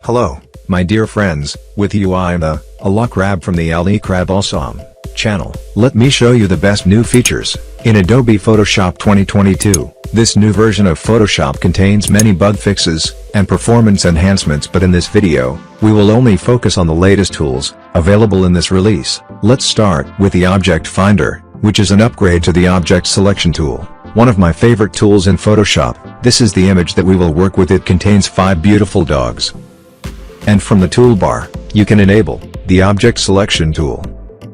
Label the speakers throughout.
Speaker 1: Hello, my dear friends, with you I am the Al-Aqrab from the Al-Aqrab Al-Sam channel. Let me show you the best new features in Adobe Photoshop 2022. This new version of Photoshop contains many bug fixes and performance enhancements, but in this video, we will only focus on the latest tools available in this release. Let's start with the Object Finder, which is an upgrade to the Object Selection tool. One of my favorite tools in Photoshop. This is the image that we will work with. It contains 5 beautiful dogs. And from the toolbar, you can enable the Object Selection tool,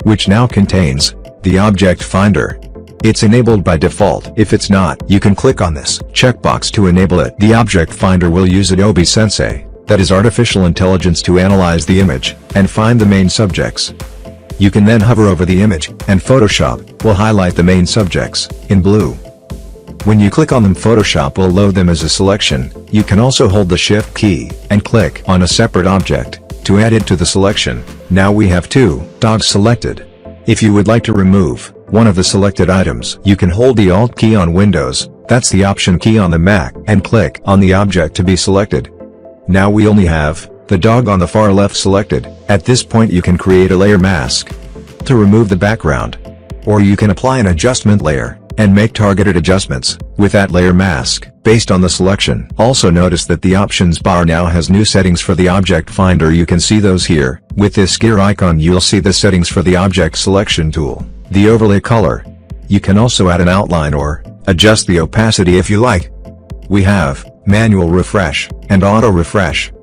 Speaker 1: which now contains the Object Finder. It's enabled by default. If it's not, you can click on this checkbox to enable it. The Object Finder will use Adobe Sensei, that is artificial intelligence, to analyze the image and find the main subjects. You can then hover over the image, and Photoshop will highlight the main subjects in blue. When you click on them, Photoshop will load them as a selection. You can also hold the Shift key and click on a separate object to add it to the selection. Now we have 2 dogs selected. If you would like to remove one of the selected items, you can hold the Alt key on Windows, that's the Option key on the Mac, and click on the object to be selected. Now we only have the dog on the far left selected. At this point you can create a layer mask to remove the background, or you can apply an adjustment layer and make targeted adjustments with that layer mask based on the selection. Also notice that the options bar now has new settings for the Object Finder. You can see those here. With this gear icon you'll see the settings for the Object Selection tool. The overlay color. You can also add an outline or adjust the opacity if you like. We have manual refresh and auto refresh.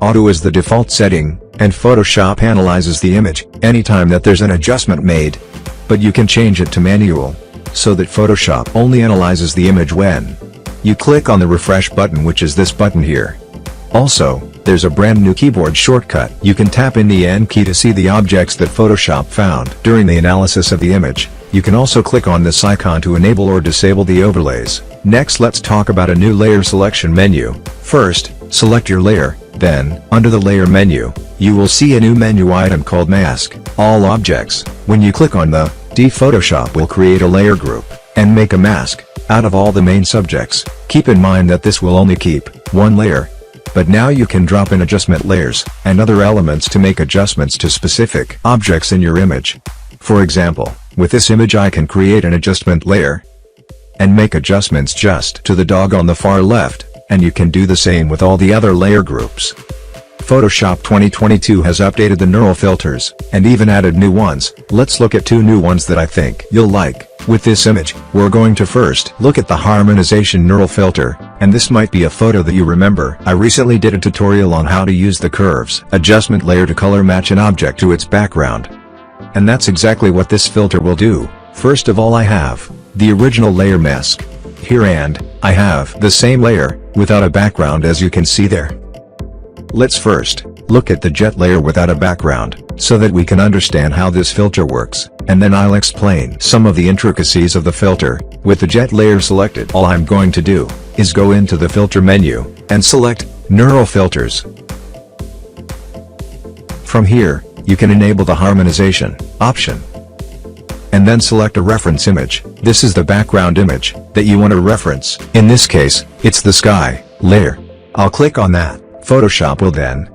Speaker 1: Auto is the default setting, and Photoshop analyzes the image anytime that there's an adjustment made. But you can change it to manual, so that Photoshop only analyzes the image when you click on the refresh button, which is this button here. Also, there's a brand new keyboard shortcut. You can tap in the N key to see the objects that Photoshop found during the analysis of the image. You can also click on this icon to enable or disable the overlays. Next, let's talk about a new layer selection menu. First, select your layer, then, under the layer menu, you will see a new menu item called Mask All Objects. When you click on the Photoshop will create a layer group and make a mask out of all the main subjects. Keep in mind that this will only keep one layer, but now you can drop in adjustment layers and other elements to make adjustments to specific objects in your image. For example, with this image I can create an adjustment layer and make adjustments just to the dog on the far left, and you can do the same with all the other layer groups. Photoshop 2022 has updated the neural filters, and even added new ones. Let's look at 2 new ones that I think you'll like. With this image, we're going to first look at the Harmonization neural filter, and this might be a photo that you remember. I recently did a tutorial on how to use the curves adjustment layer to color match an object to its background. And that's exactly what this filter will do. First of all, I have the original layer mask here, and I have the same layer without a background, as you can see there. Let's first look at the jet layer without a background, so that we can understand how this filter works, and then I'll explain some of the intricacies of the filter. With the jet layer selected, all I'm going to do is go into the filter menu and select Neural Filters. From here, you can enable the Harmonization option, and then select a reference image. This is the background image that you want to reference. In this case, it's the sky layer. I'll click on that. Photoshop will then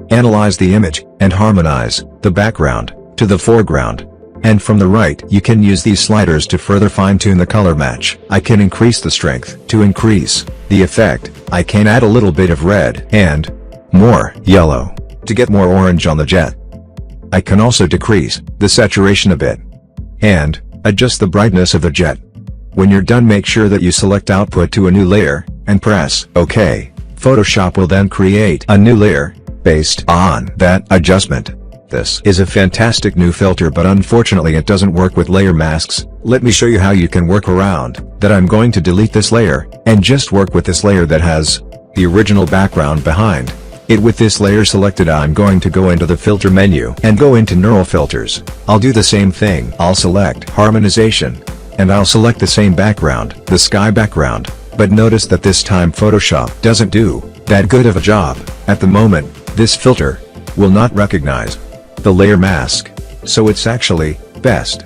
Speaker 1: analyze the image and harmonize the background to the foreground. And from the right, you can use these sliders to further fine-tune the color match. I can increase the strength to increase the effect. I can add a little bit of red and more yellow to get more orange on the jet. I can also decrease the saturation a bit and adjust the brightness of the jet. When you're done, make sure that you select Output to a new layer and press OK. Photoshop will then create a new layer based on that adjustment. This is a fantastic new filter, but unfortunately it doesn't work with layer masks. Let me show you how you can work around that. I'm going to delete this layer and just work with this layer that has the original background behind it. With this layer selected, I'm going to go into the filter menu and go into Neural Filters. I'll do the same thing. I'll select Harmonization, and I'll select the same background, the sky background. But notice that this time Photoshop doesn't do that good of a job. At the moment, this filter will not recognize the layer mask, so it's actually best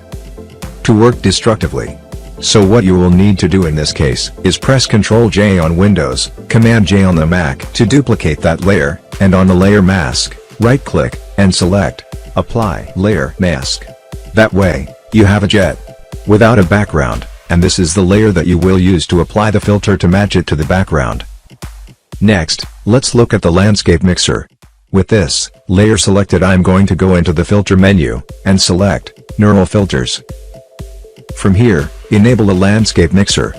Speaker 1: to work destructively. So what you will need to do in this case is press Ctrl J on Windows, Command J on the Mac to duplicate that layer, and on the layer mask, right click, and select Apply Layer Mask. That way, you have a jet without a background, and this is the layer that you will use to apply the filter to match it to the background. Next, let's look at the landscape mixer. With this layer selected, I'm going to go into the filter menu, and select Neural Filters. From here, enable the landscape mixer.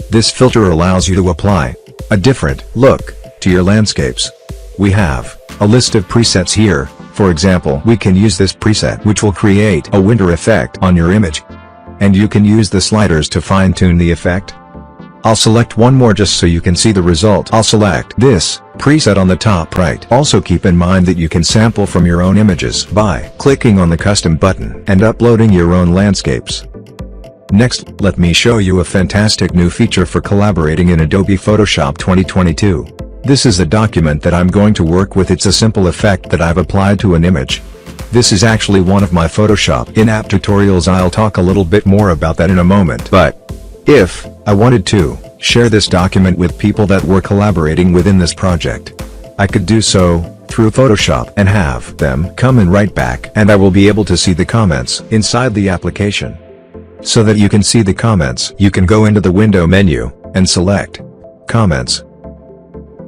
Speaker 1: This filter allows you to apply a different look to your landscapes. We have a list of presets here. For example, we can use this preset which will create a winter effect on your image. And you can use the sliders to fine-tune the effect. I'll select one more just so you can see the result. I'll select this preset on the top right. Also keep in mind that you can sample from your own images by clicking on the custom button and uploading your own landscapes. Next, let me show you a fantastic new feature for collaborating in Adobe Photoshop 2022. This is a document that I'm going to work with. It's a simple effect that I've applied to an image. This is actually one of my Photoshop in-app tutorials. I'll talk a little bit more about that in a moment. But if I wanted to share this document with people that were collaborating within this project, I could do so through Photoshop and have them come and write back, and I will be able to see the comments inside the application. So that you can see the comments, you can go into the window menu and select Comments.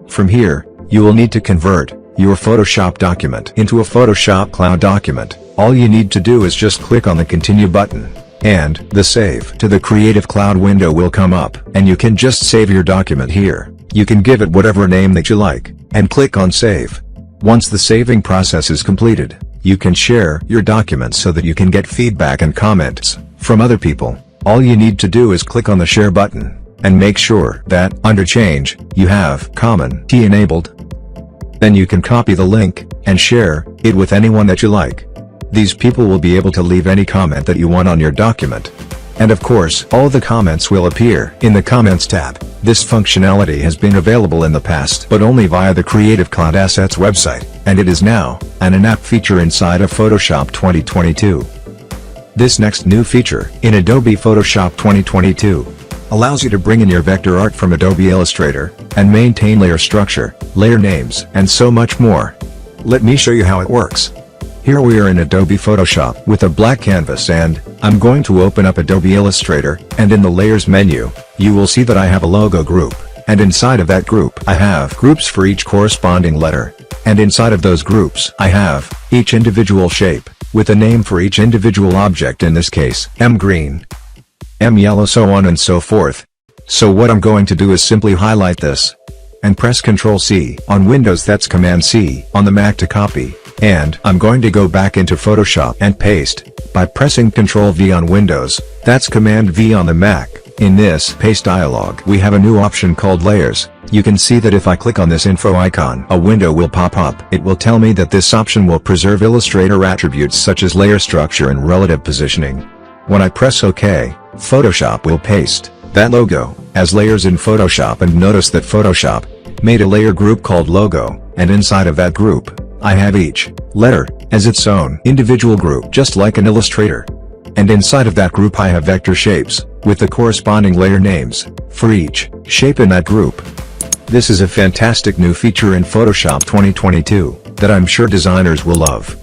Speaker 1: From here, you will need to convert your Photoshop document into a Photoshop Cloud document. All you need to do is just click on the Continue button, and the Save to the Creative Cloud window will come up, and you can just save your document here. You can give it whatever name that you like, and click on Save. Once the saving process is completed, you can share your document so that you can get feedback and comments from other people. All you need to do is click on the Share button, and make sure that under Change, you have Common T enabled. Then you can copy the link, and share it with anyone that you like. These people will be able to leave any comment that you want on your document. And of course, all the comments will appear in the Comments tab. This functionality has been available in the past, but only via the Creative Cloud Assets website, and it is now an in-app feature inside of Photoshop 2022. This next new feature in Adobe Photoshop 2022 allows you to bring in your vector art from Adobe Illustrator and maintain layer structure, layer names, and so much more. Let me show you how it works. Here we are in Adobe Photoshop with a black canvas, and I'm going to open up Adobe Illustrator, and in the Layers menu, you will see that I have a logo group, and inside of that group I have groups for each corresponding letter, and inside of those groups I have each individual shape, with a name for each individual object, in this case, M green, M yellow, so on and so forth. So what I'm going to do is simply highlight this, and press Ctrl C on Windows, that's Command C on the Mac to copy. And I'm going to go back into Photoshop and paste, by pressing Ctrl V on Windows, that's Command V on the Mac. In this paste dialog we have a new option called Layers. You can see that if I click on this info icon, a window will pop up. It will tell me that this option will preserve Illustrator attributes such as layer structure and relative positioning. When I press OK, Photoshop will paste that logo as layers in Photoshop, and notice that Photoshop made a layer group called Logo, and inside of that group, I have each letter as its own individual group, just like an Illustrator. And inside of that group I have vector shapes, with the corresponding layer names for each shape in that group. This is a fantastic new feature in Photoshop 2022, that I'm sure designers will love.